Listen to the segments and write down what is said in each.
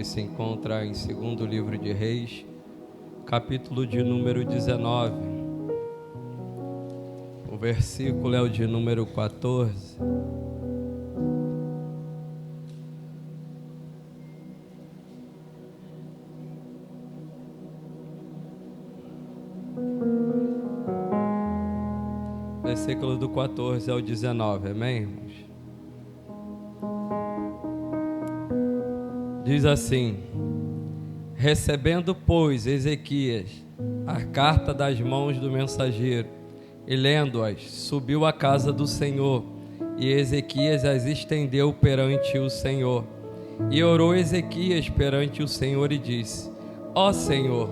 Se encontra em segundo livro de Reis, capítulo de número 19. O versículo é o de número 14. Versículo do 14 ao 19, amém, irmãos? Diz assim: recebendo, pois, Ezequias a carta das mãos do mensageiro e lendo-as, subiu à casa do Senhor, e Ezequias as estendeu perante o Senhor. E orou Ezequias perante o Senhor e disse: ó Senhor,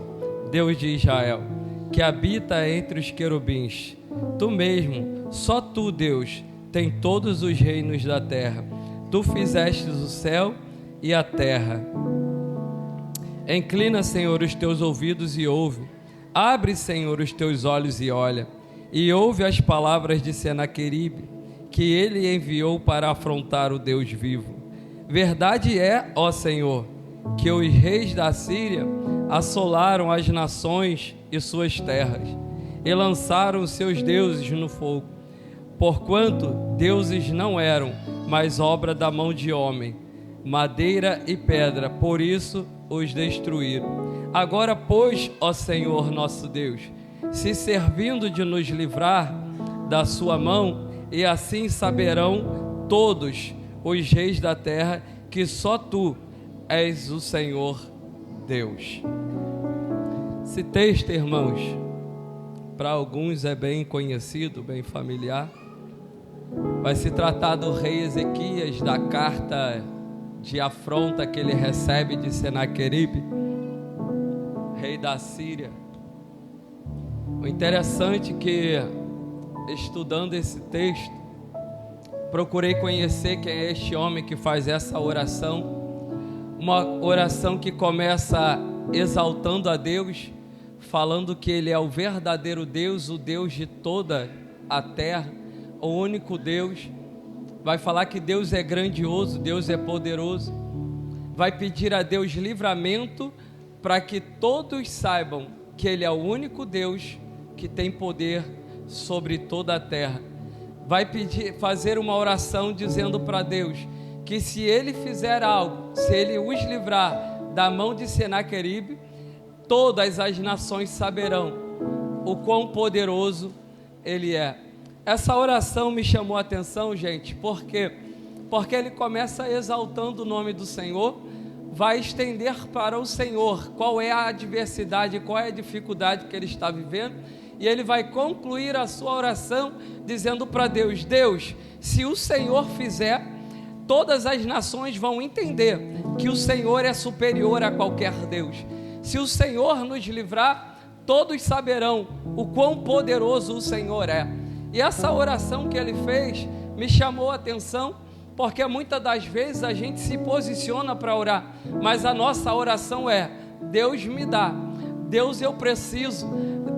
Deus de Israel, que habita entre os querubins, tu mesmo, só tu, Deus, tem todos os reinos da terra. Tu fizestes o céu e a terra. Inclina, Senhor, os teus ouvidos e ouve. Abre, Senhor, os teus olhos e olha, e ouve as palavras de Senaqueribe, que ele enviou para afrontar o Deus vivo. Verdade é, ó Senhor, que os reis da Síria assolaram as nações e suas terras, e lançaram os seus deuses no fogo, porquanto deuses não eram, mas obra da mão de homem, madeira e pedra, por isso os destruíram. Agora, pois, ó Senhor nosso Deus, se servindo de nos livrar da sua mão, e assim saberão todos os reis da terra que só tu és o Senhor Deus. Esse texto, irmãos, para alguns é bem conhecido, bem familiar. Vai se tratar do rei Ezequias, da carta de afronta que ele recebe de Senaqueribe, rei da Síria. O interessante é que, estudando esse texto, procurei conhecer quem é este homem que faz essa oração, uma oração que começa exaltando a Deus, falando que ele é o verdadeiro Deus, o Deus de toda a terra, o único Deus. Vai falar que Deus é grandioso, Deus é poderoso. Vai pedir a Deus livramento para que todos saibam que ele é o único Deus que tem poder sobre toda a terra. Vai fazer uma oração dizendo para Deus que se ele fizer algo, se ele os livrar da mão de Senaqueribe, todas as nações saberão o quão poderoso ele é. Essa oração me chamou a atenção, gente, porque ele começa exaltando o nome do Senhor, vai estender para o Senhor qual é a adversidade, qual é a dificuldade que ele está vivendo, e ele vai concluir a sua oração dizendo para Deus: Deus, se o Senhor fizer, todas as nações vão entender que o Senhor é superior a qualquer Deus. Se o Senhor nos livrar, todos saberão o quão poderoso o Senhor é. E essa oração que ele fez me chamou a atenção, porque muitas das vezes a gente se posiciona para orar, mas a nossa oração é: Deus me dá, Deus eu preciso,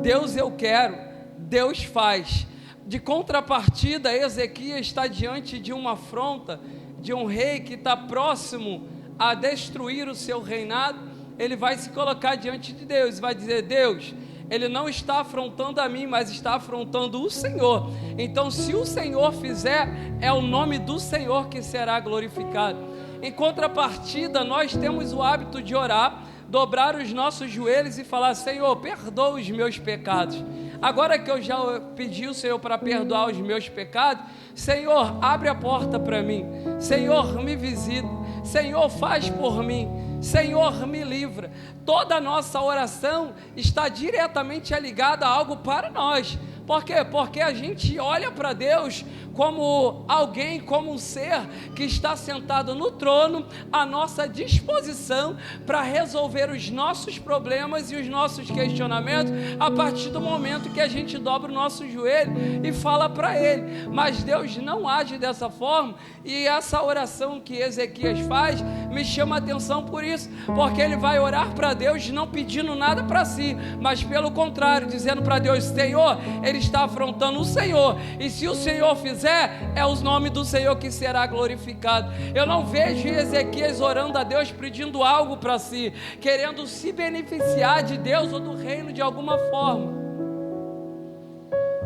Deus eu quero, Deus faz. De contrapartida, Ezequias está diante de uma afronta de um rei que está próximo a destruir o seu reinado. Ele vai se colocar diante de Deus e vai dizer: Deus, ele não está afrontando a mim, mas está afrontando o Senhor. Então, se o Senhor fizer, é o nome do Senhor que será glorificado. Em contrapartida, nós temos o hábito de orar, dobrar os nossos joelhos e falar: Senhor, perdoa os meus pecados. Agora que eu já pedi o Senhor para perdoar os meus pecados, Senhor, abre a porta para mim. Senhor, me visita. Senhor, faz por mim. Senhor, me livra. Toda a nossa oração está diretamente ligada a algo para nós. Por quê? Porque a gente olha para Deus como alguém, como um ser que está sentado no trono à nossa disposição para resolver os nossos problemas e os nossos questionamentos a partir do momento que a gente dobra o nosso joelho e fala para Ele. Mas Deus não age dessa forma, e essa oração que Ezequias faz me chama a atenção por isso, porque ele vai orar para Deus não pedindo nada para si, mas pelo contrário, dizendo para Deus: Senhor, ele está afrontando o Senhor, e se o Senhor fizer, fizer, é o nome do Senhor que será glorificado. Eu não vejo Ezequias orando a Deus pedindo algo para si, querendo se beneficiar de Deus ou do reino de alguma forma.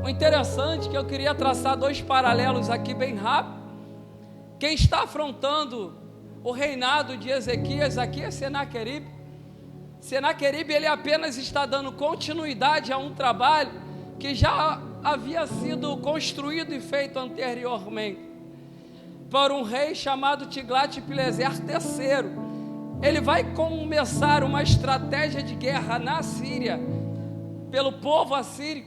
O interessante é que eu queria traçar dois paralelos aqui bem rápido. Quem está afrontando o reinado de Ezequias aqui é Senaqueribe. Senaqueribe, ele apenas está dando continuidade a um trabalho que já havia sido construído e feito anteriormente por um rei chamado Tiglat-Pileser III. Ele vai começar uma estratégia de guerra na Síria pelo povo assírio,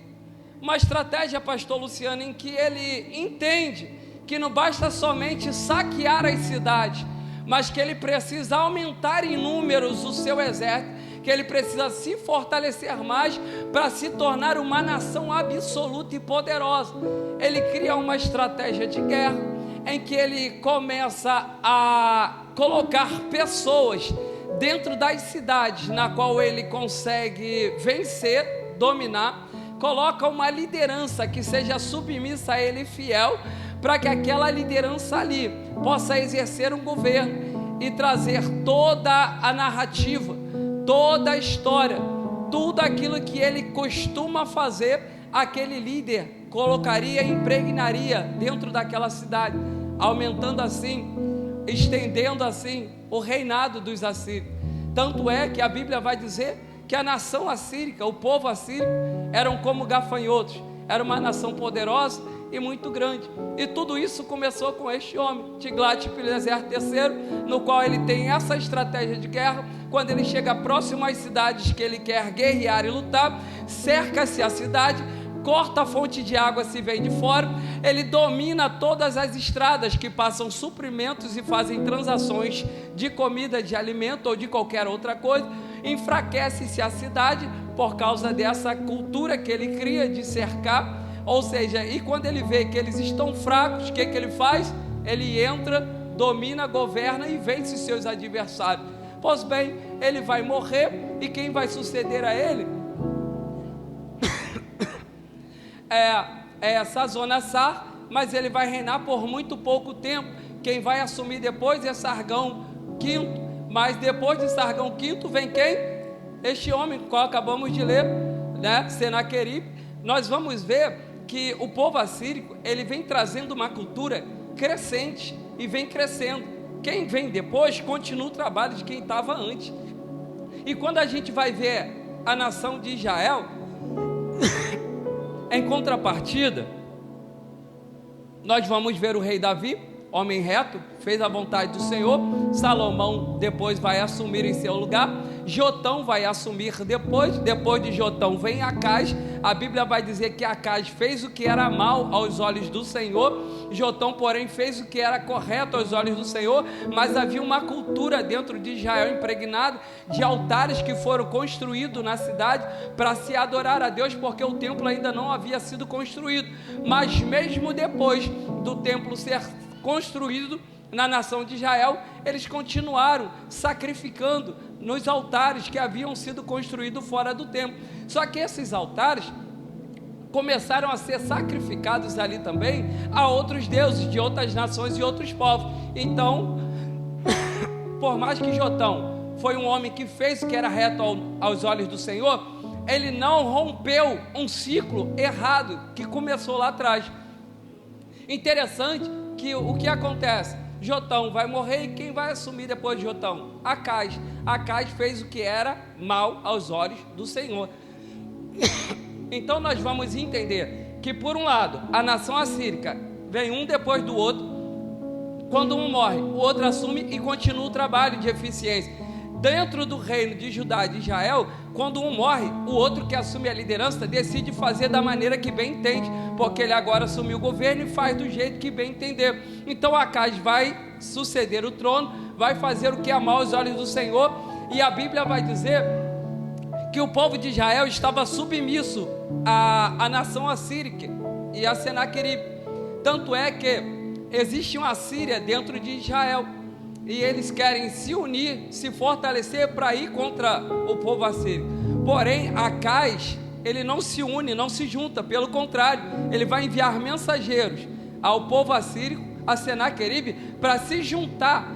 uma estratégia, pastor Luciano, em que ele entende que não basta somente saquear as cidades, mas que ele precisa aumentar em números o seu exército, que ele precisa se fortalecer mais para se tornar uma nação absoluta e poderosa. Ele cria uma estratégia de guerra em que ele começa a colocar pessoas dentro das cidades na qual ele consegue vencer, dominar, coloca uma liderança que seja submissa a ele, fiel, para que aquela liderança ali possa exercer um governo e trazer toda a narrativa, toda a história, tudo aquilo que ele costuma fazer, aquele líder colocaria e impregnaria dentro daquela cidade, aumentando assim, estendendo assim o reinado dos assírios. Tanto é que a Bíblia vai dizer que a nação assírica, o povo assírio, eram como gafanhotos, era uma nação poderosa e muito grande. E tudo isso começou com este homem, Tiglat-Pileser III, no qual ele tem essa estratégia de guerra. Quando ele chega próximo às cidades que ele quer guerrear e lutar, cerca-se a cidade, corta a fonte de água se vem de fora, ele domina todas as estradas que passam suprimentos e fazem transações de comida, de alimento ou de qualquer outra coisa. Enfraquece-se a cidade por causa dessa cultura que ele cria de cercar. Ou seja, e quando ele vê que eles estão fracos, o que ele faz? Ele entra, domina, governa e vence seus adversários. Pois bem, ele vai morrer e quem vai suceder a ele é Sazonasar, mas ele vai reinar por muito pouco tempo. Quem vai assumir depois é Sargão V, mas depois de Sargão V vem quem? Este homem que acabamos de ler, né? Senaqueribe. Nós vamos ver que o povo assírio, ele vem trazendo uma cultura crescente e vem crescendo. Quem vem depois continua o trabalho de quem estava antes. E quando a gente vai ver a nação de Israel, em contrapartida, nós vamos ver o rei Davi, homem reto, fez a vontade do Senhor. Salomão depois vai assumir em seu lugar. Jotão vai assumir depois de Jotão vem Acaz. A Bíblia vai dizer que Acaz fez o que era mal aos olhos do Senhor. Jotão, porém, fez o que era correto aos olhos do Senhor. Mas havia uma cultura dentro de Israel impregnada de altares que foram construídos na cidade para se adorar a Deus, porque o templo ainda não havia sido construído. Mas mesmo depois do templo ser construído na nação de Israel, eles continuaram sacrificando nos altares que haviam sido construídos fora do templo. Só que esses altares começaram a ser sacrificados ali também a outros deuses de outras nações e outros povos. Então, por mais que Jotão foi um homem que fez o que era reto aos olhos do Senhor, ele não rompeu um ciclo errado que começou lá atrás. Interessante que o que acontece? Jotão vai morrer e quem vai assumir depois de Jotão? Acaz. Acaz fez o que era mal aos olhos do Senhor. Então nós vamos entender que, por um lado, a nação assírica vem um depois do outro. Quando um morre, o outro assume e continua o trabalho de eficiência. Dentro do reino de Judá e de Israel, quando um morre, o outro que assume a liderança decide fazer da maneira que bem entende, porque ele agora assumiu o governo e faz do jeito que bem entender. Então Acaz vai suceder o trono, vai fazer o que é mal aos olhos do Senhor, e a Bíblia vai dizer que o povo de Israel estava submisso à nação assírica e a Senaqueribe. Tanto é que existe uma Síria dentro de Israel, e eles querem se unir, se fortalecer para ir contra o povo assírio. Porém, Acaz, ele não se une, não se junta, pelo contrário, ele vai enviar mensageiros ao povo assírio, a Senaqueribe, para se juntar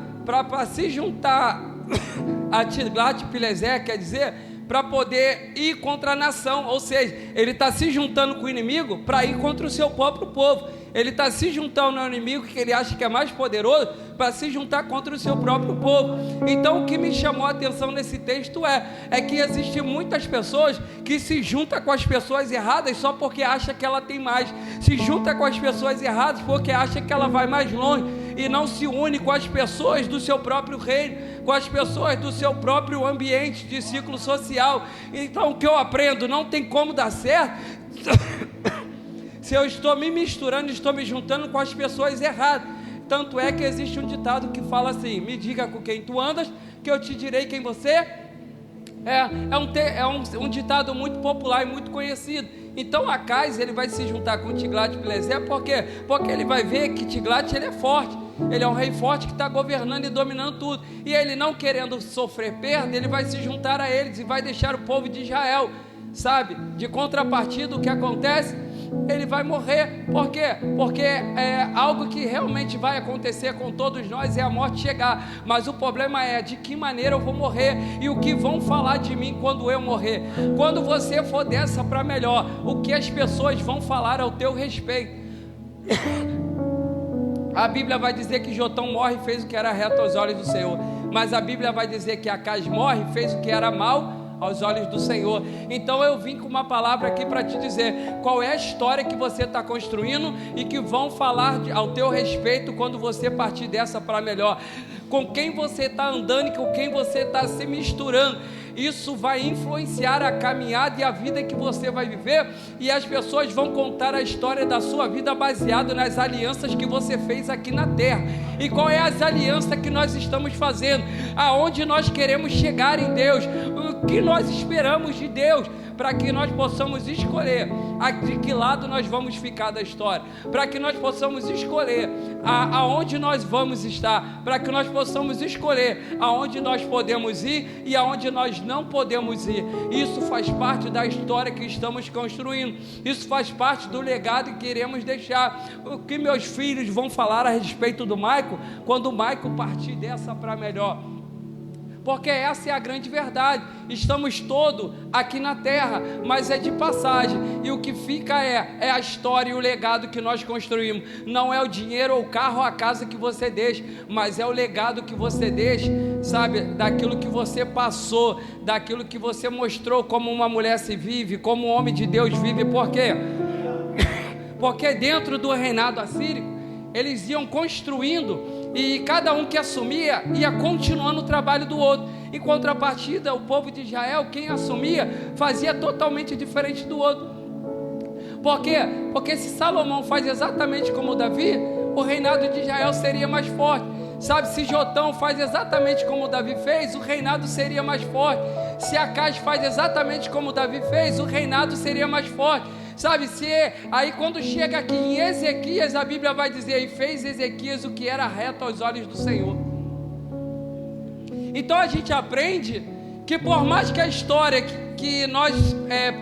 a Tiglat-Pileser, quer dizer, para poder ir contra a nação. Ou seja, ele está se juntando com o inimigo para ir contra o seu próprio povo. Ele está se juntando ao inimigo que ele acha que é mais poderoso, para se juntar contra o seu próprio povo. Então o que me chamou a atenção nesse texto é que existem muitas pessoas que se juntam com as pessoas erradas só porque acha que ela tem mais, se junta com as pessoas erradas porque acha que ela vai mais longe, e não se une com as pessoas do seu próprio reino, com as pessoas do seu próprio ambiente de ciclo social. Então o que eu aprendo? Não tem como dar certo se eu estou me misturando, estou me juntando com as pessoas erradas. Tanto é que existe um ditado que fala assim: me diga com quem tu andas, que eu te direi quem você é um ditado muito popular e muito conhecido. Então Acais, ele vai se juntar com Tiglat-Pileser, por quê? Porque ele vai ver que Tiglat, ele é forte, ele é um rei forte que está governando e dominando tudo, e ele, não querendo sofrer perda, ele vai se juntar a eles e vai deixar o povo de Israel, sabe? De contrapartida, o que acontece? Ele vai morrer. Por quê? Porque é algo que realmente vai acontecer com todos nós, é a morte chegar. Mas o problema é de que maneira eu vou morrer e o que vão falar de mim quando eu morrer. Quando você for dessa para melhor, o que as pessoas vão falar ao teu respeito? A Bíblia vai dizer que Jotão morre e fez o que era reto aos olhos do Senhor, mas a Bíblia vai dizer que Acais morre e fez o que era mal aos olhos do Senhor. Então eu vim com uma palavra aqui para te dizer qual é a história que você está construindo e que vão falar ao teu respeito quando você partir dessa para melhor. Com quem você está andando e com quem você está se misturando, isso vai influenciar a caminhada e a vida que você vai viver, e as pessoas vão contar a história da sua vida baseado nas alianças que você fez aqui na terra. E qual é as alianças que nós estamos fazendo? Aonde nós queremos chegar em Deus? O que nós esperamos de Deus? Para que nós possamos escolher de que lado nós vamos ficar da história, para que nós possamos escolher aonde nós vamos estar, para que nós possamos escolher aonde nós podemos ir e aonde nós não podemos ir. Isso faz parte da história que estamos construindo, isso faz parte do legado que queremos deixar. O que meus filhos vão falar a respeito do Maico quando o Maico partir dessa para melhor? Porque essa é a grande verdade. Estamos todos aqui na terra, mas é de passagem, e o que fica é a história e o legado que nós construímos. Não é o dinheiro ou o carro ou a casa que você deixa, mas é o legado que você deixa, sabe, daquilo que você passou, daquilo que você mostrou como uma mulher se vive, como um homem de Deus vive. Por quê? Porque dentro do reinado assírio, eles iam construindo, e cada um que assumia ia continuando o trabalho do outro. Em contrapartida, o povo de Israel, quem assumia, fazia totalmente diferente do outro. Por quê? Porque se Salomão faz exatamente como Davi, o reinado de Israel seria mais forte. Sabe, se Jotão faz exatamente como Davi fez, o reinado seria mais forte. Se Acais faz exatamente como Davi fez, o reinado seria mais forte. Sabe, aí quando chega aqui em Ezequias, a Bíblia vai dizer: e fez Ezequias o que era reto aos olhos do Senhor. Então a gente aprende que por mais que a história que nós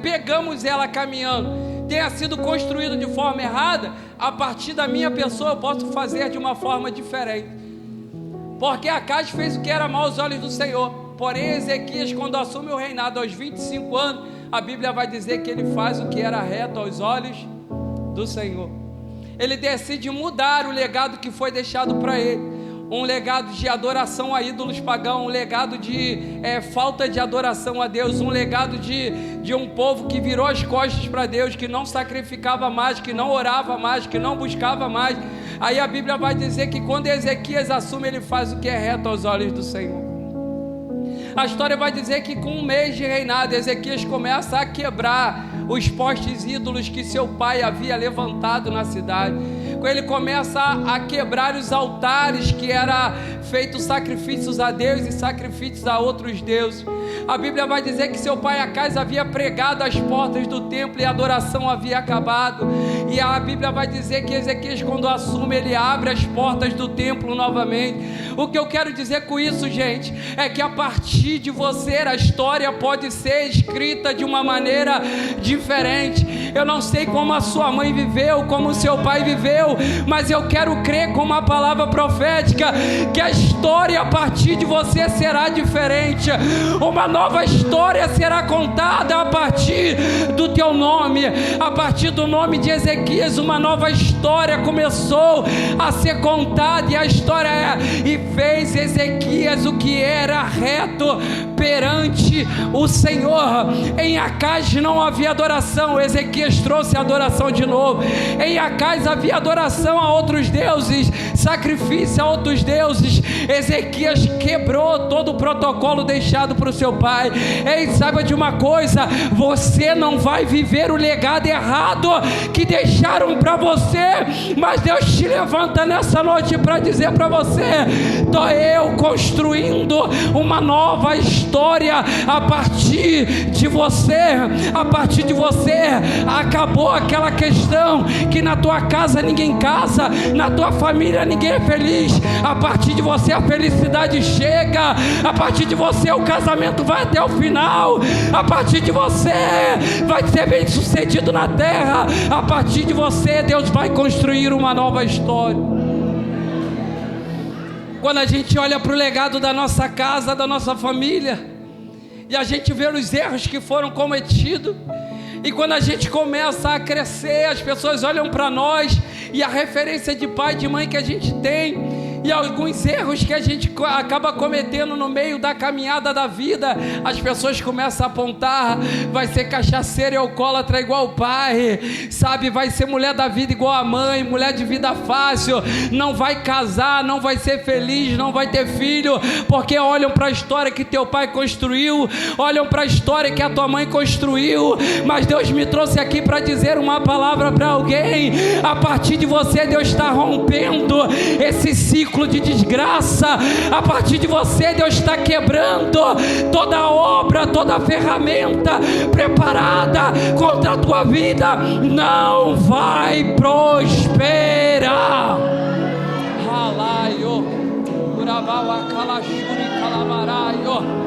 pegamos ela caminhando tenha sido construída de forma errada, a partir da minha pessoa eu posso fazer de uma forma diferente. Porque Acais fez o que era mal aos olhos do Senhor, porém Ezequias, quando assume o reinado aos 25 anos, a Bíblia vai dizer que ele faz o que era reto aos olhos do Senhor. Ele decide mudar o legado que foi deixado para ele, um legado de adoração a ídolos pagãos, um legado de falta de adoração a Deus, um legado de um povo que virou as costas para Deus, que não sacrificava mais, que não orava mais, que não buscava mais. Aí a Bíblia vai dizer que quando Ezequias assume, ele faz o que é reto aos olhos do Senhor. A história vai dizer que com um mês de reinado, Ezequias começa a quebrar os postes ídolos que seu pai havia levantado na cidade. Ele começa a quebrar os altares que eram feitos sacrifícios a Deus e sacrifícios a outros deuses. A Bíblia vai dizer que seu pai Acais havia pregado as portas do templo e a adoração havia acabado. E a Bíblia vai dizer que Ezequias, quando assume, ele abre as portas do templo novamente. O que eu quero dizer com isso, gente, é que a partir de você a história pode ser escrita de uma maneira diferente. Eu não sei como a sua mãe viveu, como o seu pai viveu, mas eu quero crer com uma palavra profética que a história a partir de você será diferente. Uma nova história será contada a partir do teu nome, a partir do nome de Ezequias. Uma nova história começou a ser contada, e a história é: e fez Ezequias o que era reto perante o Senhor. Em Acais não havia adoração, Ezequias trouxe a adoração de novo. Em Acais havia adoração a outros deuses, sacrifício a outros deuses. Ezequias quebrou todo o protocolo deixado para o seu pai. Ei, saiba de uma coisa: você não vai viver o legado errado que deixaram para você, mas Deus te levanta nessa noite para dizer para você: estou eu construindo uma nova história a partir de você. A partir de você acabou aquela questão que na tua casa ninguém casa, na tua família ninguém é feliz. A partir de você a felicidade chega, a partir de você o casamento vai até o final, a partir de você vai ser bem sucedido na terra, a partir de você Deus vai construir uma nova história. Quando a gente olha para o legado da nossa casa, da nossa família, e a gente vê os erros que foram cometidos, e quando a gente começa a crescer, as pessoas olham para nós e a referência de pai e de mãe que a gente tem, e alguns erros que a gente acaba cometendo no meio da caminhada da vida, as pessoas começam a apontar: vai ser cachaceiro e alcoólatra igual o pai, sabe, vai ser mulher da vida igual a mãe, mulher de vida fácil, não vai casar, não vai ser feliz, não vai ter filho, porque olham para a história que teu pai construiu, olham para a história que a tua mãe construiu. Mas Deus me trouxe aqui para dizer uma palavra para alguém: a partir de você Deus está rompendo esse ciclo de desgraça. A partir de você Deus está quebrando toda obra, toda ferramenta preparada contra a tua vida não vai prosperar. Halaio, Urabawa Kalashuri Kalamaraio.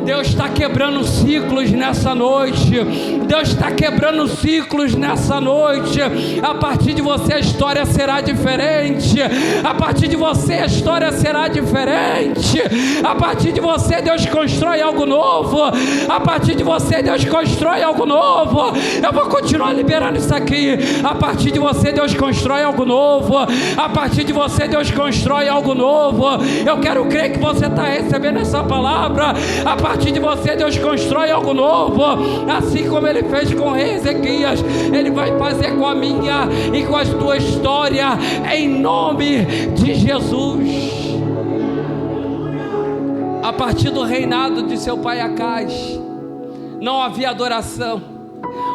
Deus está quebrando ciclos nessa noite. Deus está quebrando ciclos nessa noite. A partir de você a história será diferente. A partir de você a história será diferente. A partir de você Deus constrói algo novo. A partir de você Deus constrói algo novo. Eu vou continuar liberando isso aqui. A partir de você Deus constrói algo novo. A partir de você Deus constrói algo novo. Eu quero crer que você está recebendo essa palavra. A partir de você Deus constrói algo novo, assim como Ele fez com o rei Ezequias, Ele vai fazer com a minha e com a tua história, em nome de Jesus. A partir do reinado de seu pai Acais, não havia adoração.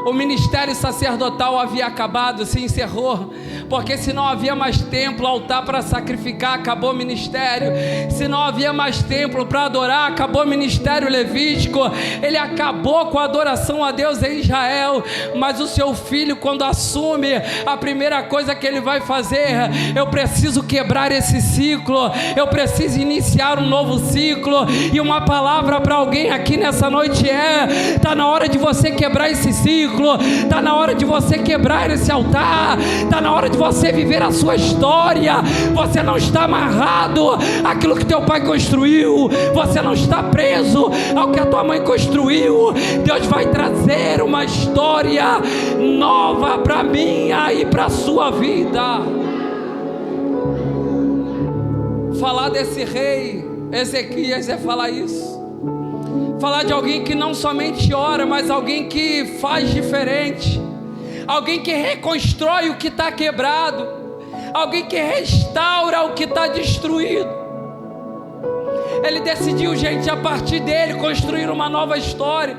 O ministério sacerdotal havia acabado, se encerrou, porque se não havia mais templo, altar para sacrificar, acabou o ministério. Se não havia mais templo para adorar, acabou o ministério levítico. Ele acabou com a adoração a Deus em Israel. Mas o seu filho, quando assume, a primeira coisa que ele vai fazer: eu preciso quebrar esse ciclo, eu preciso iniciar um novo ciclo. E uma palavra para alguém aqui nessa noite está na hora de você quebrar esse ciclo. Está na hora de você quebrar esse altar. Está na hora de você viver a sua história. Você não está amarrado àquilo que teu pai construiu. Você não está preso ao que a tua mãe construiu. Deus vai trazer uma história nova para minha e para a sua vida. Falar desse rei Ezequias é falar isso. Falar de alguém que não somente ora, mas alguém que faz diferente. Alguém que reconstrói o que está quebrado. Alguém que restaura o que está destruído. Ele decidiu, gente, a partir dele construir uma nova história.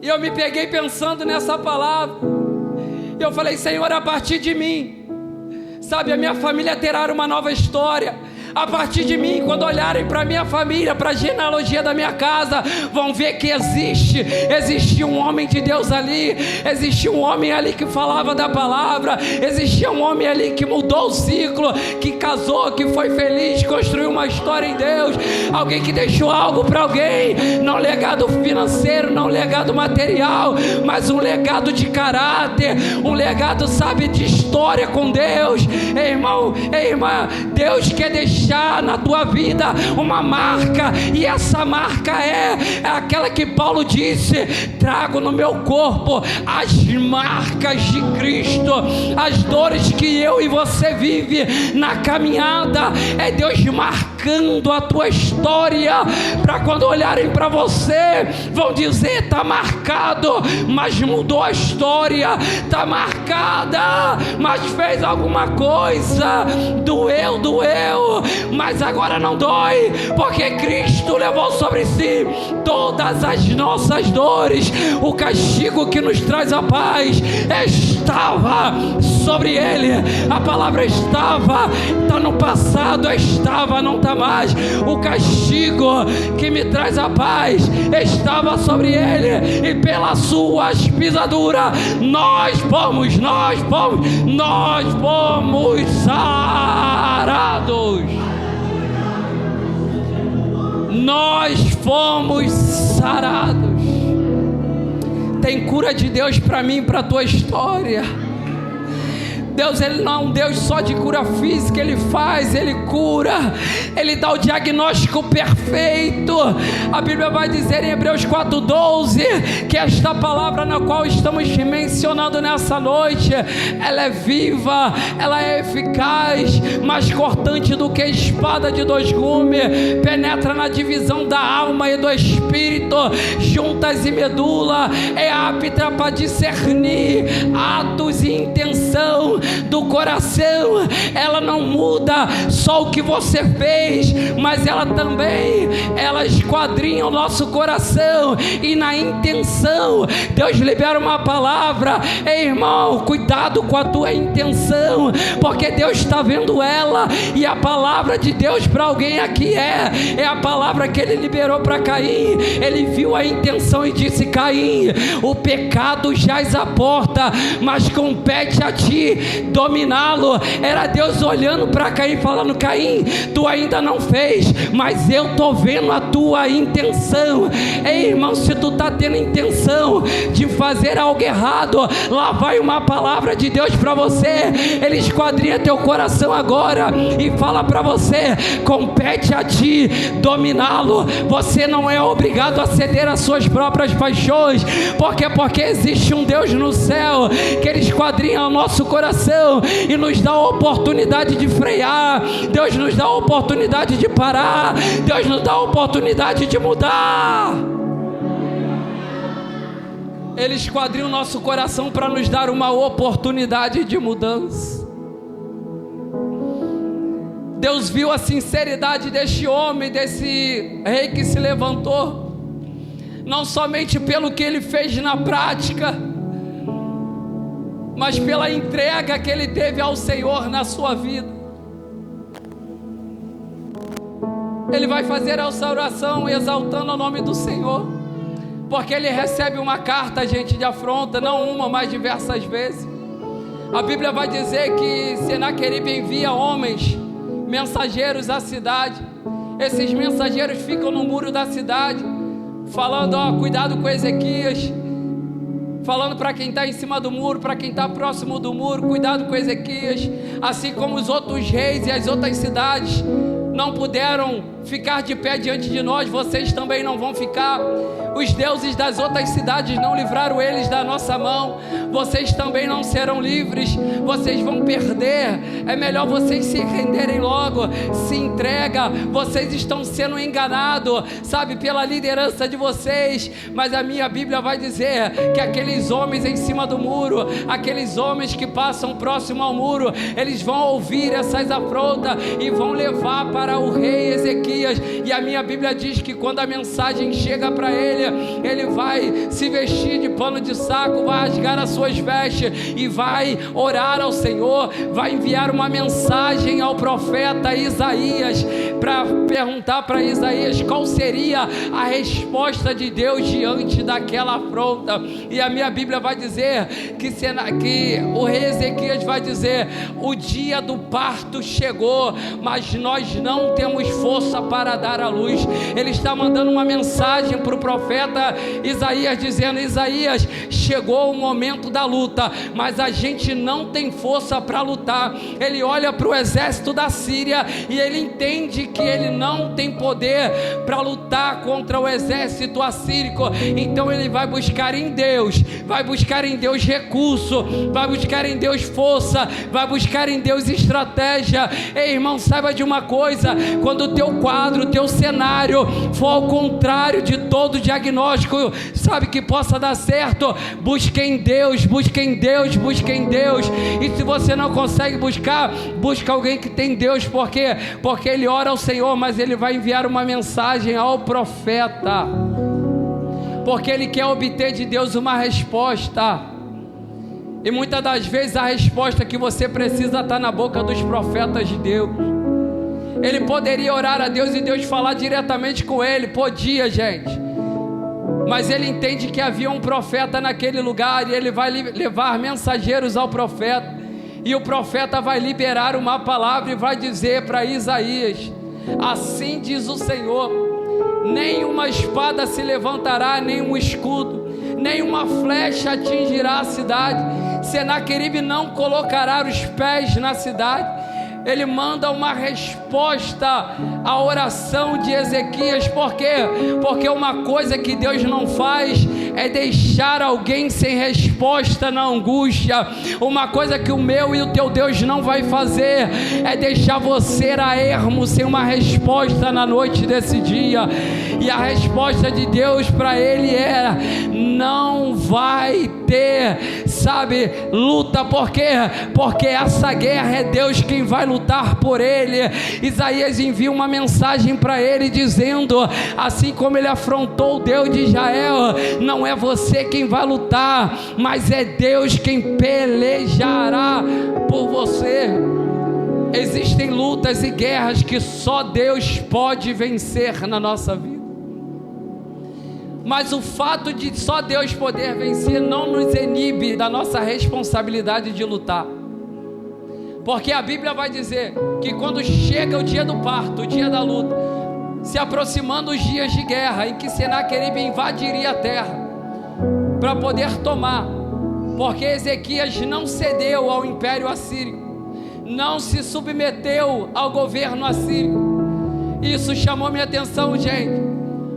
E eu me peguei pensando nessa palavra. E eu falei: Senhor, a partir de mim, sabe, a minha família terá uma nova história. A partir de mim, quando olharem para minha família, para a genealogia da minha casa, vão ver que existia um homem de Deus ali, existia um homem ali que falava da palavra, existia um homem ali que mudou o ciclo, que casou, que foi feliz, construiu uma história em Deus, alguém que deixou algo para alguém, não legado financeiro, não legado material, mas um legado de caráter, um legado, sabe, de história com Deus. Ei, irmão, ei, irmã, Deus quer deixar na tua vida uma marca, e essa marca é aquela que Paulo disse: trago no meu corpo as marcas de Cristo. As dores que eu e você vive na caminhada, é Deus marcando a tua história, para quando olharem para você, vão dizer: está marcado, mas mudou a história, está marcada, mas fez alguma coisa, doeu, mas agora não dói, porque Cristo levou sobre si todas as nossas dores. O castigo que nos traz a paz estava sobre ele. A palavra estava, está no passado, estava, não está mais. O castigo que me traz a paz estava sobre ele, e pelas suas pisaduras nós fomos sarados. Nós fomos sarados. Tem cura de Deus para mim, para a tua história. Deus, Ele não é um Deus só de cura física, Ele faz, Ele cura, Ele dá o diagnóstico perfeito. A Bíblia vai dizer em Hebreus 4:12 que esta palavra na qual estamos mencionando nessa noite, ela é viva, ela é eficaz, mais cortante do que espada de dois gumes, penetra na divisão da alma e do espírito, juntas e medula, é apta para discernir atos e intenção do coração. Ela não muda só o que você fez, mas ela esquadrinha o nosso coração, e na intenção Deus libera uma palavra. Ei, irmão, cuidado com a tua intenção, porque Deus está vendo ela, e a palavra de Deus para alguém aqui é a palavra que Ele liberou para Caim. Ele viu a intenção e disse: Caim, o pecado jaz à porta, mas compete a ti dominá-lo. Era Deus olhando para Caim, falando: Caim, tu ainda não fez, mas eu estou vendo a tua intenção. Ei, irmão, se tu está tendo intenção de fazer algo errado, lá vai uma palavra de Deus para você. Ele esquadrinha teu coração agora e fala para você: compete a ti dominá-lo. Você não é obrigado a ceder às suas próprias paixões, porque existe um Deus no céu que Ele esquadrinha o nosso coração e nos dá a oportunidade de frear. Deus nos dá a oportunidade de parar. Deus nos dá a oportunidade de mudar. Ele esquadrinha o nosso coração para nos dar uma oportunidade de mudança. Deus viu a sinceridade deste homem, desse rei que se levantou, não somente pelo que ele fez na prática, mas pela entrega que ele teve ao Senhor na sua vida. Ele vai fazer essa oração exaltando o nome do Senhor, porque ele recebe uma carta, gente, de afronta, não uma, mas diversas vezes. A Bíblia vai dizer que Senaqueribe envia homens, mensageiros à cidade. Esses mensageiros ficam no muro da cidade, falando: cuidado com Ezequias, falando para quem está em cima do muro, para quem está próximo do muro: cuidado com Ezequias. Assim como os outros reis e as outras cidades não puderam ficar de pé diante de nós, vocês também não vão ficar. Os deuses das outras cidades não livraram eles da nossa mão, vocês também não serão livres, vocês vão perder. É melhor vocês se renderem logo, se entrega. Vocês estão sendo enganados, sabe, pela liderança de vocês. Mas a minha Bíblia vai dizer que aqueles homens em cima do muro, aqueles homens que passam próximo ao muro, eles vão ouvir essas afrontas e vão levar para o rei Ezequias Isaías, e a minha Bíblia diz que quando a mensagem chega para ele, ele vai se vestir de pano de saco, vai rasgar as suas vestes e vai orar ao Senhor, vai enviar uma mensagem ao profeta Isaías para perguntar para Isaías qual seria a resposta de Deus diante daquela afronta. E a minha Bíblia vai dizer que o rei Ezequias vai dizer: o dia do parto chegou, mas nós não temos força para dar à luz. Ele está mandando uma mensagem para o profeta Isaías, dizendo: Isaías, chegou o momento da luta, mas a gente não tem força para lutar. Ele olha para o exército da Síria e ele entende que ele não tem poder para lutar contra o exército assírico. Então ele vai buscar em Deus, recurso, vai buscar em Deus força, vai buscar em Deus estratégia. Ei, irmão, saiba de uma coisa: quando o teu quadro, o teu cenário for ao contrário de todo diagnóstico, sabe, que possa dar certo, busque em Deus, busque em Deus, busque em Deus. E se você não consegue buscar, busca alguém que tem Deus. Por quê? Porque ele ora ao Senhor, mas ele vai enviar uma mensagem ao profeta, porque ele quer obter de Deus uma resposta. E muitas das vezes a resposta que você precisa está na boca dos profetas de Deus. Ele poderia orar a Deus e Deus falar diretamente com ele, podia, gente, mas ele entende que havia um profeta naquele lugar, e ele vai levar mensageiros ao profeta, e o profeta vai liberar uma palavra e vai dizer para Isaías: assim diz o Senhor, nem uma espada se levantará, nem um escudo, nem uma flecha atingirá a cidade. Senaqueribe não colocará os pés na cidade. Ele manda uma resposta à oração de Ezequias. Por quê? Porque uma coisa que Deus não faz é deixar alguém sem resposta na angústia. Uma coisa que o meu e o teu Deus não vai fazer é deixar você a ermo sem uma resposta na noite desse dia. E a resposta de Deus para ele era: não vai ter, sabe, luta. Por quê? Porque essa guerra é Deus quem vai lutar por ele. Isaías envia uma mensagem para ele dizendo: assim como ele afrontou o Deus de Israel, não é você quem vai lutar, mas é Deus quem pelejará por você. Existem lutas e guerras que só Deus pode vencer na nossa vida. Mas o fato de só Deus poder vencer não nos inibe da nossa responsabilidade de lutar. Porque a Bíblia vai dizer que quando chega o dia do parto, o dia da luta, se aproximando os dias de guerra, em que Senaqueribe invadiria a terra para poder tomar, porque Ezequias não cedeu ao império assírio, não se submeteu ao governo assírio. Isso chamou minha atenção, gente,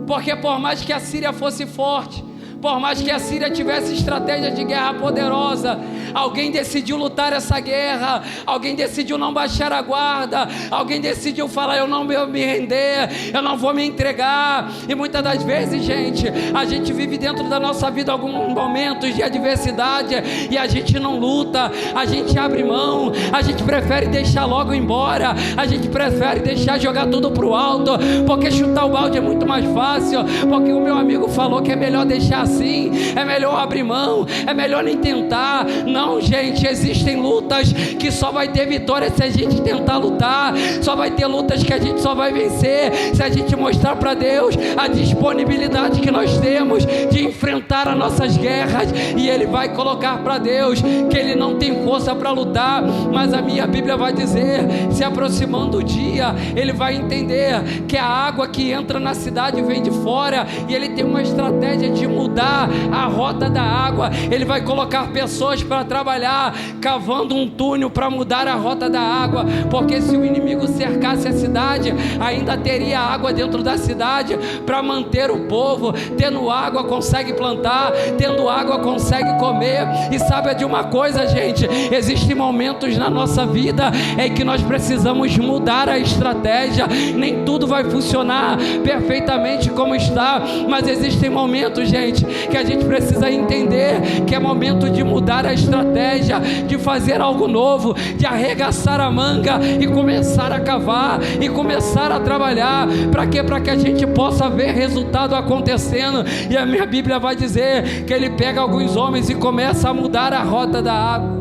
porque por mais que a Síria fosse forte, por mais que a Síria tivesse estratégia de guerra poderosa, alguém decidiu lutar essa guerra, alguém decidiu não baixar a guarda, alguém decidiu falar: eu não vou me render, eu não vou me entregar. E muitas das vezes, gente, a gente vive dentro da nossa vida alguns momentos de adversidade e a gente não luta, a gente abre mão, a gente prefere deixar logo embora, a gente prefere deixar jogar tudo pro alto, porque chutar o balde é muito mais fácil, porque o meu amigo falou que é melhor deixar assim, é melhor abrir mão, é melhor nem tentar. Não, gente, existem lutas que só vai ter vitória se a gente tentar lutar, só vai ter lutas que a gente só vai vencer se a gente mostrar para Deus a disponibilidade que nós temos de enfrentar as nossas guerras. E Ele vai colocar para Deus que Ele não tem força para lutar, mas a minha Bíblia vai dizer: se aproximando o dia, ele vai entender que a água que entra na cidade vem de fora, e ele tem uma estratégia de mudar a rota da água. Ele vai colocar pessoas para trabalhar cavando um túnel para mudar a rota da água, porque se o inimigo cercasse a cidade, ainda teria água dentro da cidade para manter o povo. Tendo água consegue plantar, tendo água consegue comer. E sabe de uma coisa, gente, existem momentos na nossa vida em que nós precisamos mudar a estratégia. Nem tudo vai funcionar perfeitamente como está, mas existem momentos, gente, que a gente precisa entender que é momento de mudar a estratégia, de fazer algo novo, de arregaçar a manga e começar a cavar e começar a trabalhar. Para quê? Para que a gente possa ver resultado acontecendo. E a minha Bíblia vai dizer que ele pega alguns homens e começa a mudar a rota da água.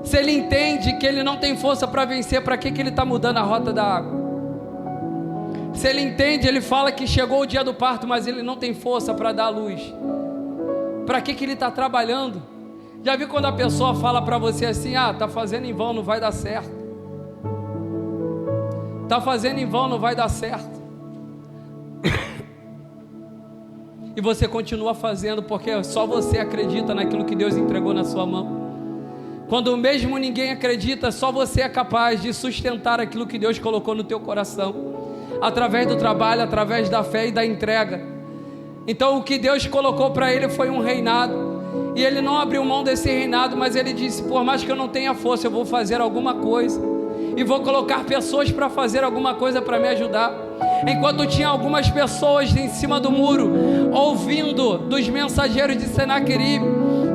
Se ele entende que ele não tem força para vencer, para que ele está mudando a rota da água? Se ele entende, ele fala que chegou o dia do parto, mas ele não tem força para dar a luz. Para que ele está trabalhando? Já viu quando a pessoa fala para você assim: ah, está fazendo em vão, não vai dar certo. Está fazendo em vão, não vai dar certo. E você continua fazendo porque só você acredita naquilo que Deus entregou na sua mão. Quando mesmo ninguém acredita, só você é capaz de sustentar aquilo que Deus colocou no teu coração, através do trabalho, através da fé e da entrega. Então o que Deus colocou para ele foi um reinado, e ele não abriu mão desse reinado, mas ele disse: por mais que eu não tenha força, eu vou fazer alguma coisa, e vou colocar pessoas para fazer alguma coisa para me ajudar. Enquanto tinha algumas pessoas em cima do muro, ouvindo dos mensageiros de Senaqueribe,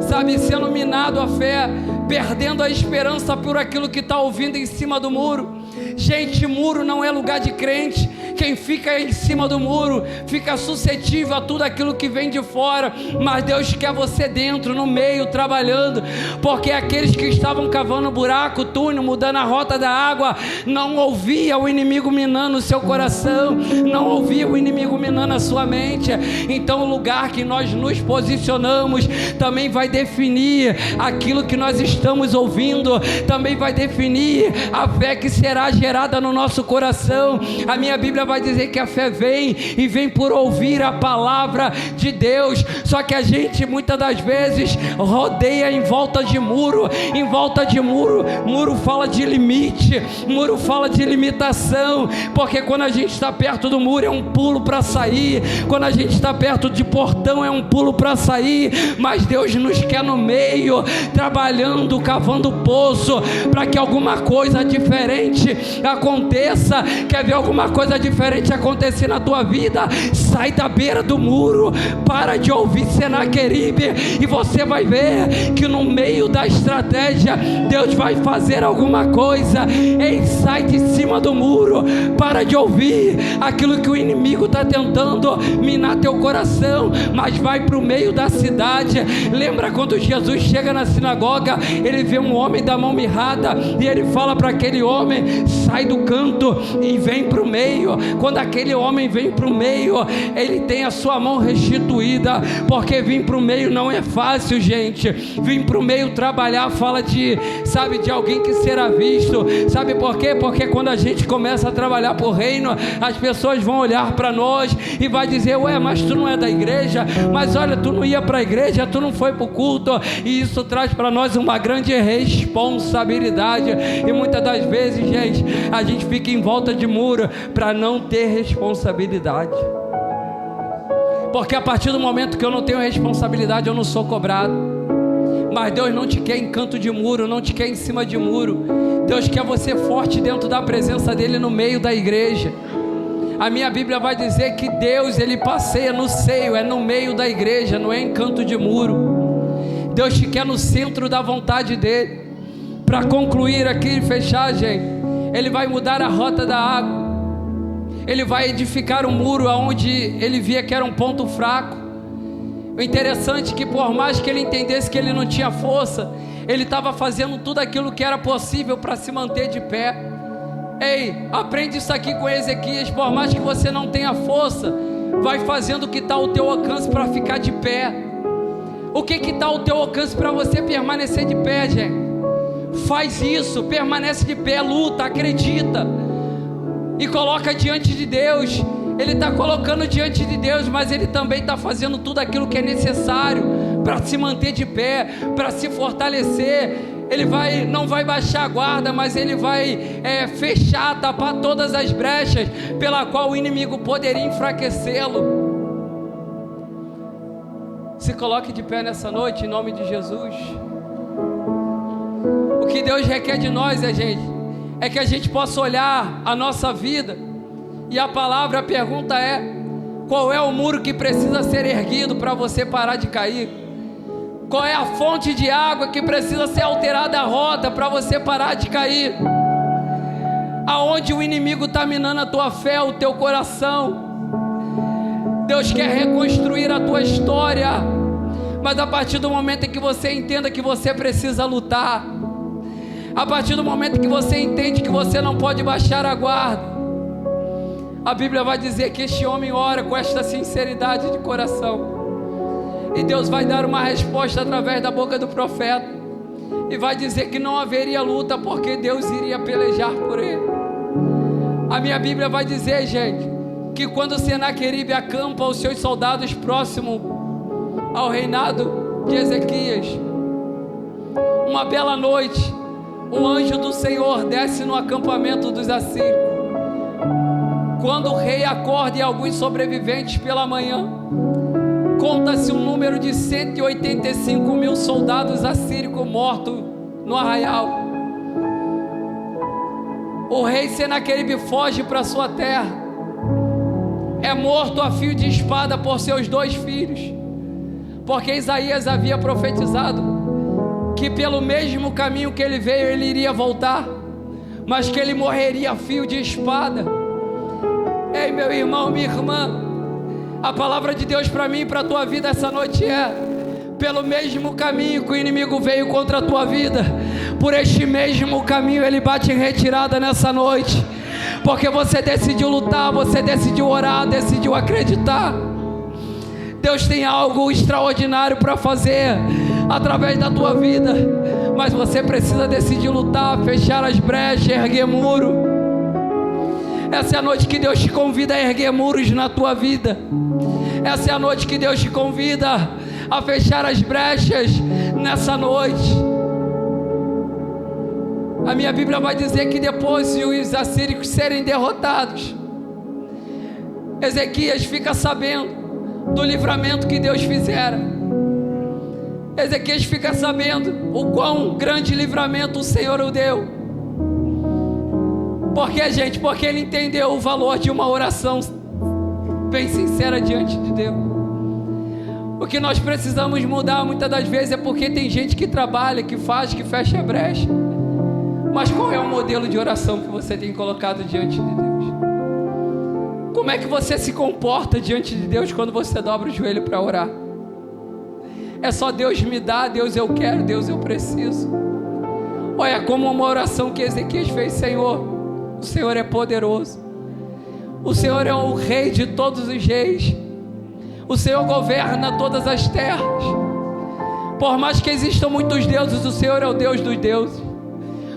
sabe, sendo minado a fé, perdendo a esperança por aquilo que está ouvindo em cima do muro. Gente, muro não é lugar de crente. Quem fica em cima do muro fica suscetível a tudo aquilo que vem de fora, mas Deus quer você dentro, no meio, trabalhando, porque aqueles que estavam cavando buraco, túnel, mudando a rota da água, não ouvia o inimigo minando o seu coração, não ouvia o inimigo minando a sua mente. Então o lugar que nós nos posicionamos também vai definir aquilo que nós estamos ouvindo, também vai definir a fé que será gerada no nosso coração. A minha Bíblia vai dizer que a fé vem, e vem por ouvir a palavra de Deus. Só que a gente muitas das vezes rodeia em volta de muro, em volta de muro. Muro fala de limite, muro fala de limitação, porque quando a gente está perto do muro é um pulo para sair, quando a gente está perto de portão é um pulo para sair, mas Deus nos quer no meio, trabalhando, cavando poço, para que alguma coisa diferente aconteça. Quer ver alguma coisa diferente acontecer na tua vida? Sai da beira do muro, para de ouvir Senaqueribe, e você vai ver que no meio da estratégia Deus vai fazer alguma coisa. Ei, sai de cima do muro, para de ouvir aquilo que o inimigo está tentando minar teu coração, mas vai para o meio da cidade. Lembra quando Jesus chega na sinagoga, ele vê um homem da mão mirrada, e ele fala para aquele homem: sai do canto e vem para o meio. Quando aquele homem vem para o meio, ele tem a sua mão restituída, porque vir para o meio não é fácil, gente. Vir para o meio trabalhar fala de, sabe, de alguém que será visto. Sabe por quê? Porque quando a gente começa a trabalhar por reino, as pessoas vão olhar para nós e vai dizer: ué, mas tu não é da igreja, mas olha, tu não ia para a igreja, tu não foi para o culto. E isso traz para nós uma grande responsabilidade, e muitas das vezes, gente, a gente fica em volta de muro para não ter responsabilidade, porque a partir do momento que eu não tenho responsabilidade, eu não sou cobrado. Mas Deus não te quer em canto de muro, não te quer em cima de muro. Deus quer você forte dentro da presença dele, no meio da igreja. A minha Bíblia vai dizer que Deus, ele passeia no seio, é no meio da igreja, não é em canto de muro. Deus te quer no centro da vontade dele. Para concluir aqui e fechar, gente, ele vai mudar a rota da água. Ele vai edificar um muro onde ele via que era um ponto fraco. O interessante é que, por mais que ele entendesse que ele não tinha força, ele estava fazendo tudo aquilo que era possível para se manter de pé. Ei, aprende isso aqui com Ezequias. Por mais que você não tenha força, vai fazendo o que está ao teu alcance para ficar de pé. O que está ao teu alcance para você permanecer de pé, gente? Faz isso, permanece de pé, luta, acredita e coloca diante de Deus. Ele está colocando diante de Deus, mas ele também está fazendo tudo aquilo que é necessário para se manter de pé, para se fortalecer. Ele não vai baixar a guarda, mas ele vai fechar, tapar todas as brechas pela qual o inimigo poderia enfraquecê-lo. Se coloque de pé nessa noite, em nome de Jesus. O que Deus requer de nós, gente, é que a gente possa olhar a nossa vida, e a pergunta é: Qual é o muro que precisa ser erguido para você parar de cair? Qual é a fonte de água que precisa ser alterada a rota para você parar de cair? Aonde o inimigo está minando a tua fé, o teu coração? Deus quer reconstruir a tua história, mas a partir do momento em que você entenda que você precisa lutar, a partir do momento que você entende que você não pode baixar a guarda, a Bíblia vai dizer que este homem ora com esta sinceridade de coração, e Deus vai dar uma resposta através da boca do profeta, e vai dizer que não haveria luta, porque Deus iria pelejar por ele. A minha Bíblia vai dizer, gente, que quando Senaqueribe acampa os seus soldados próximo ao reinado de Ezequias, uma bela noite, um anjo do Senhor desce no acampamento dos assírios. Quando o rei acorda e alguns sobreviventes pela manhã, conta-se um número de 185 mil soldados assírios mortos no arraial. O rei Senaqueribe foge para sua terra, é morto a fio de espada por seus 2 filhos, porque Isaías havia profetizado que pelo mesmo caminho que ele veio, ele iria voltar, mas que ele morreria a fio de espada. Ei, meu irmão, minha irmã, a palavra de Deus para mim e para a tua vida essa noite é: pelo mesmo caminho que o inimigo veio contra a tua vida, por este mesmo caminho ele bate em retirada nessa noite, porque você decidiu lutar, você decidiu orar, decidiu acreditar. Deus tem algo extraordinário para fazer através da tua vida, mas você precisa decidir lutar, fechar as brechas, erguer muro. Essa é a noite que Deus te convida a erguer muros na tua vida. Essa é a noite que Deus te convida a fechar as brechas nessa noite. A minha Bíblia vai dizer que depois de os assírios serem derrotados, Ezequias fica sabendo do livramento que Deus fizera. Ezequias fica sabendo o quão grande livramento o Senhor o deu. Por quê, gente? Porque ele entendeu o valor de uma oração bem sincera diante de Deus. O que nós precisamos mudar muitas das vezes é porque tem gente que trabalha, que faz, que fecha a brecha. Mas qual é o modelo de oração que você tem colocado diante de Deus? Como é que você se comporta diante de Deus quando você dobra o joelho para orar? É só Deus me dá, Deus eu quero, Deus eu preciso. Olha como uma oração que Ezequias fez: Senhor, o Senhor é poderoso, o Senhor é o rei de todos os reis, o Senhor governa todas as terras. Por mais que existam muitos deuses, o Senhor é o Deus dos deuses,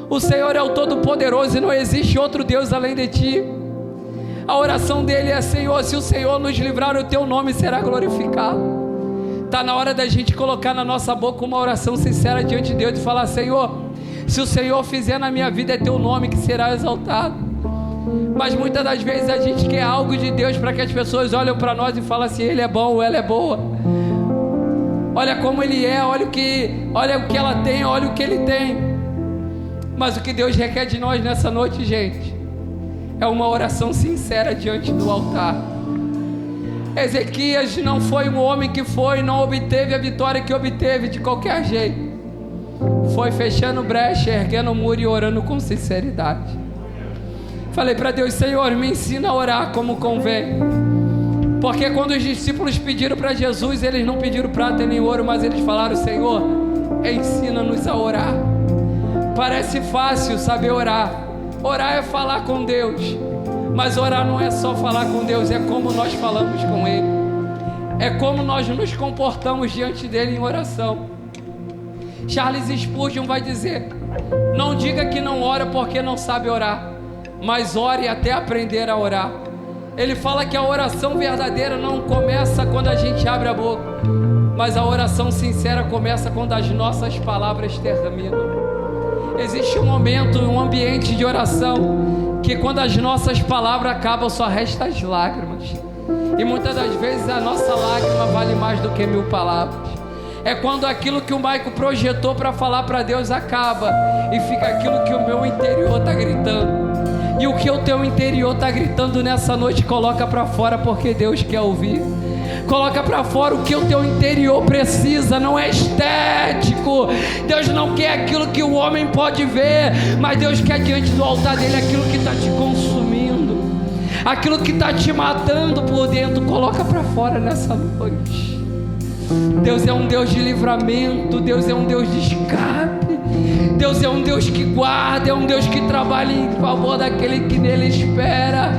o Senhor é o Todo-Poderoso e não existe outro Deus além de Ti. A oração dele é: Senhor, se o Senhor nos livrar, o Teu nome será glorificado. Está na hora da gente colocar na nossa boca uma oração sincera diante de Deus e falar: Senhor, se o Senhor fizer na minha vida, é Teu nome que será exaltado. Mas muitas das vezes a gente quer algo de Deus para que as pessoas olhem para nós e falem assim: Ele é bom ou ela é boa. Olha como Ele é, olha o que ela tem, olha o que Ele tem. Mas o que Deus requer de nós nessa noite, gente, é uma oração sincera diante do altar. Ezequias não foi um homem que não obteve a vitória que obteve de qualquer jeito. Foi fechando brecha, erguendo o muro e orando com sinceridade. Falei para Deus: Senhor, me ensina a orar como convém. Porque quando os discípulos pediram para Jesus, eles não pediram prata nem ouro, mas eles falaram: Senhor, ensina-nos a orar. Parece fácil saber orar. Orar é falar com Deus, mas orar não é só falar com Deus, é como nós falamos com Ele, é como nós nos comportamos diante dEle em oração. Charles Spurgeon vai dizer: não diga que não ora porque não sabe orar, mas ore até aprender a orar. Ele fala que a oração verdadeira não começa quando a gente abre a boca, mas a oração sincera começa quando as nossas palavras terminam. Existe um momento, um ambiente de oração que quando as nossas palavras acabam, só resta as lágrimas. E muitas das vezes a nossa lágrima vale mais do que 1000 palavras. É quando aquilo que o Maico projetou para falar para Deus acaba e fica aquilo que o meu interior está gritando. E o que o teu interior está gritando nessa noite, coloca para fora, porque Deus quer ouvir. Coloca para fora o que o teu interior precisa. Não é estético. Deus não quer aquilo que o homem pode ver, mas Deus quer diante do altar dele aquilo que está te consumindo, aquilo que está te matando por dentro. Coloca para fora nessa noite. Deus é um Deus de livramento. Deus é um Deus de escape. Deus é um Deus que guarda. É um Deus que trabalha em favor daquele que nele espera.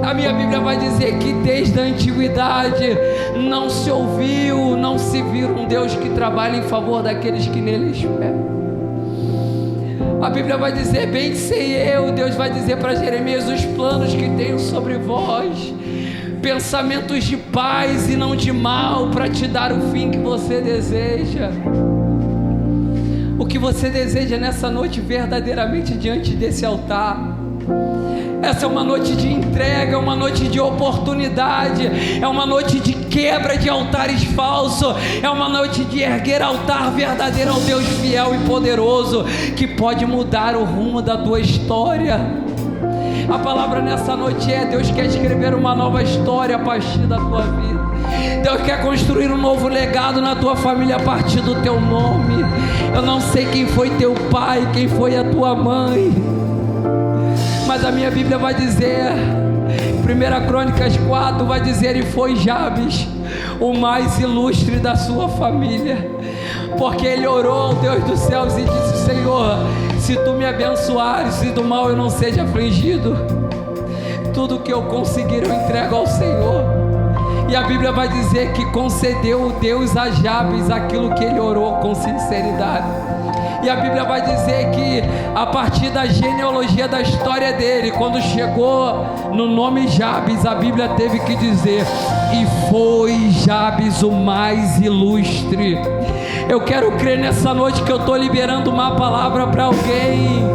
A minha Bíblia vai dizer que desde a antiguidade não se ouviu, não se viu um Deus que trabalha em favor daqueles que nele esperam. A Bíblia vai dizer: bem sei eu, Deus vai dizer para Jeremias, os planos que tenho sobre vós, pensamentos de paz e não de mal, para te dar o fim que você deseja. O que você deseja nessa noite verdadeiramente diante desse altar? Essa é uma noite de entrega, é uma noite de oportunidade, é uma noite de quebra de altares falsos, é uma noite de erguer altar verdadeiro ao Deus fiel e poderoso, que pode mudar o rumo da tua história. A palavra nessa noite é: Deus quer escrever uma nova história a partir da tua vida. Deus quer construir um novo legado na tua família a partir do teu nome. Eu não sei quem foi teu pai, quem foi a tua mãe, mas a minha Bíblia vai dizer, 1 Crônicas 4 vai dizer: e foi Jabes o mais ilustre da sua família, porque ele orou ao Deus dos céus e disse: Senhor, se tu me abençoares e do mal eu não seja afligido, tudo que eu conseguir eu entrego ao Senhor. E a Bíblia vai dizer que concedeu Deus a Jabes aquilo que ele orou com sinceridade. E a Bíblia vai dizer que a partir da genealogia da história dele, quando chegou no nome Jabes, a Bíblia teve que dizer: e foi Jabes o mais ilustre. Eu quero crer nessa noite que eu estou liberando uma palavra para alguém,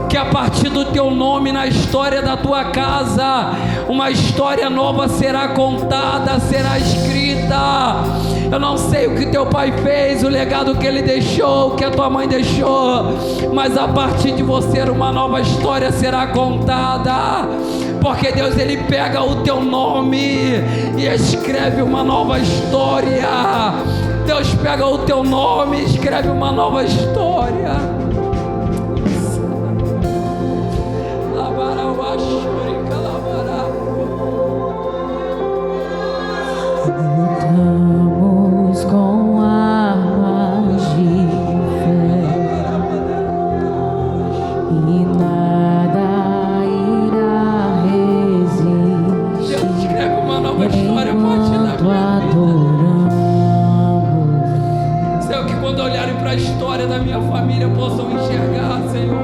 que a partir do teu nome na história da tua casa, uma história nova será contada, será escrita. Eu não sei o que teu pai fez, o legado que ele deixou, o que a tua mãe deixou, mas a partir de você uma nova história será contada, porque Deus, ele pega o teu nome e escreve uma nova história. Deus pega o teu nome e escreve uma nova história. Lutamos com armas de fé e nada irá resistir. Deus escreve uma nova história a partir da minha vida. Senhor, que quando olharem para a história da minha família possam enxergar, Senhor,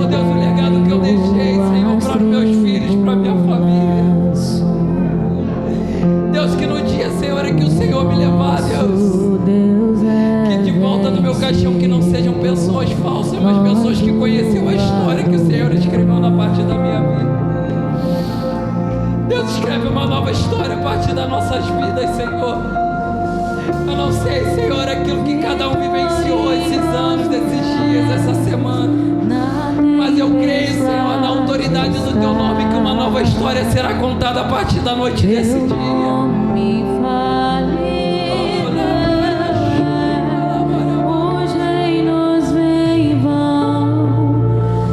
oh Deus, o legado que eu deixei, Senhor, para os meus filhos, para a minha família. Deus, que no dia, Senhor, é que o Senhor me levar, Deus, que de volta do meu caixão que não sejam pessoas falsas, mas pessoas que conheciam a história que o Senhor escreveu na parte da minha vida. Deus, escreve uma nova história a partir das nossas vidas, Senhor. Eu não sei, Senhor, aquilo que cada um vivenciou esses anos, desses dias, essa semana, mas eu creio, Senhor, na autoridade do teu nome, que uma nova história será contada a partir da noite desse dia. Os reinos vêm e vão,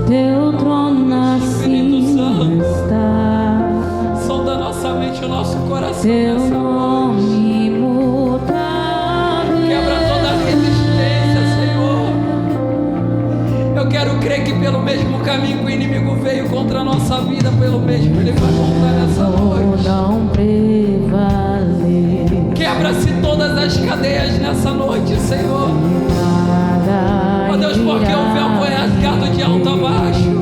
teu trono na cima está. Solta a nossa mente, o nosso coração. Teu nome imutável. Quebra toda a resistência, Senhor. Eu quero crer que pelo mesmo caminho que o inimigo veio contra a nossa vida, pelo mesmo ele vai voltar nessa noite. Não prevaler. Quebra-se todas as cadeias nessa noite, Senhor. Ó Deus, porque o véu foi rasgado de alto a baixo.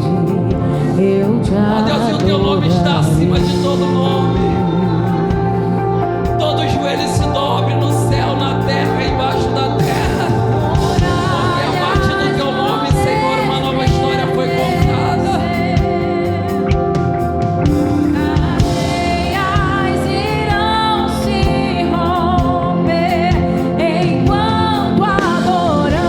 Ó Deus, e o teu nome está acima de todo nome. Todo joelho se dobre no céu, na terra e embaixo da terra. Porque a partir do teu nome, Senhor, uma nova história foi contada. Cadeias irão se romper enquanto adoramos.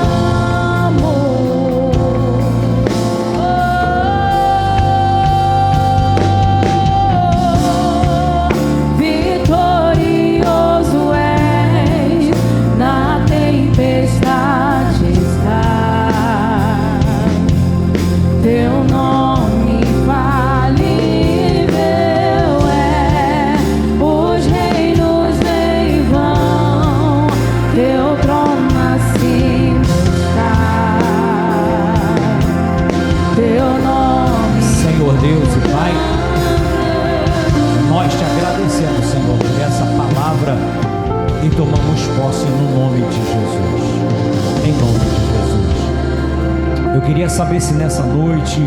agradecendo, Senhor, por essa palavra e tomamos posse no nome de Jesus. Em nome de Jesus. Eu queria saber se nessa noite